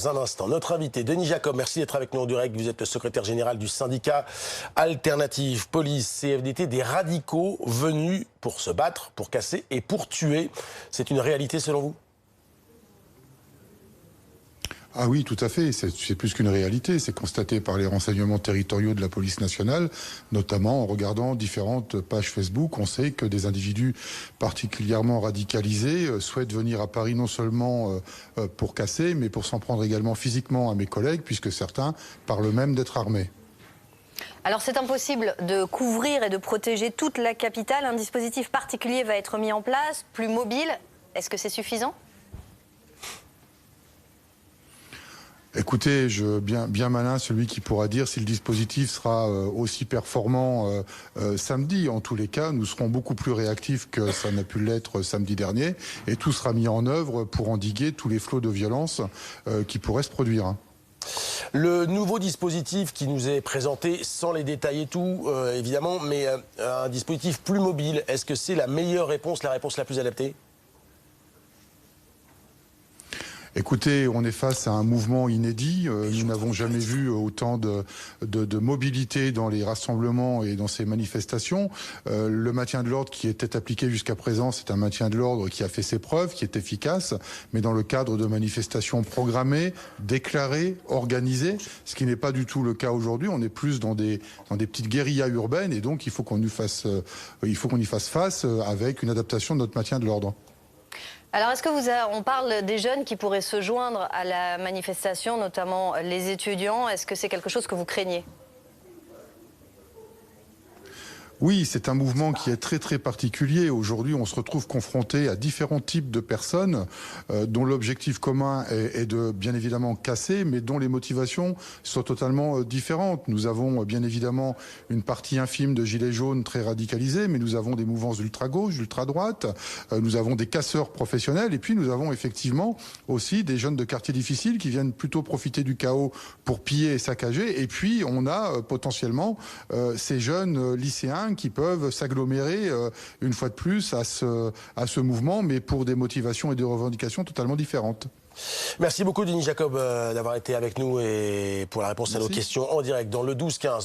Un instant, notre invité Denis Jacob, merci d'être avec nous en direct. Vous êtes le secrétaire général du syndicat Alternative Police CFDT, des radicaux venus pour se battre, pour casser et pour tuer. C'est une réalité selon vous? Ah oui, tout à fait. C'est plus qu'une réalité. C'est constaté par les renseignements territoriaux de la police nationale, notamment en regardant différentes pages Facebook. On sait que des individus particulièrement radicalisés souhaitent venir à Paris non seulement pour casser, mais pour s'en prendre également physiquement à mes collègues, puisque certains parlent même d'être armés. Alors c'est impossible de couvrir et de protéger toute la capitale. Un dispositif particulier va être mis en place, plus mobile. Est-ce que c'est suffisant ? Écoutez, bien malin celui qui pourra dire si le dispositif sera aussi performant samedi. En tous les cas, nous serons beaucoup plus réactifs que ça n'a pu l'être samedi dernier, et tout sera mis en œuvre pour endiguer tous les flots de violence qui pourraient se produire. Le nouveau dispositif qui nous est présenté, sans les détails et tout, évidemment, mais un dispositif plus mobile, est-ce que c'est la meilleure réponse, la réponse la plus adaptée ? Écoutez, on est face à un mouvement inédit. Nous n'avons jamais vu autant de mobilité dans les rassemblements et dans ces manifestations. Le maintien de l'ordre qui était appliqué jusqu'à présent, c'est un maintien de l'ordre qui a fait ses preuves, qui est efficace, mais dans le cadre de manifestations programmées, déclarées, organisées, ce qui n'est pas du tout le cas aujourd'hui. On est plus dans des petites guérillas urbaines, et donc il faut qu'on y fasse face avec une adaptation de notre maintien de l'ordre. Alors, est-ce que on parle des jeunes qui pourraient se joindre à la manifestation, notamment les étudiants? Est-ce que c'est quelque chose que vous craignez? Oui, c'est un mouvement qui est très particulier. Aujourd'hui, on se retrouve confronté à différents types de personnes dont l'objectif commun est de, bien évidemment, casser, mais dont les motivations sont totalement différentes. Nous avons, bien évidemment, une partie infime de gilets jaunes très radicalisés, mais nous avons des mouvances d'ultra-gauche, d'ultra-droite, nous avons des casseurs professionnels, et puis nous avons effectivement aussi des jeunes de quartiers difficiles qui viennent plutôt profiter du chaos pour piller et saccager. Et puis, on a potentiellement ces jeunes lycéens qui peuvent s'agglomérer une fois de plus à ce mouvement, mais pour des motivations et des revendications totalement différentes. Merci beaucoup Denis Jacob d'avoir été avec nous et pour la réponse à nos questions en direct dans le 12-15.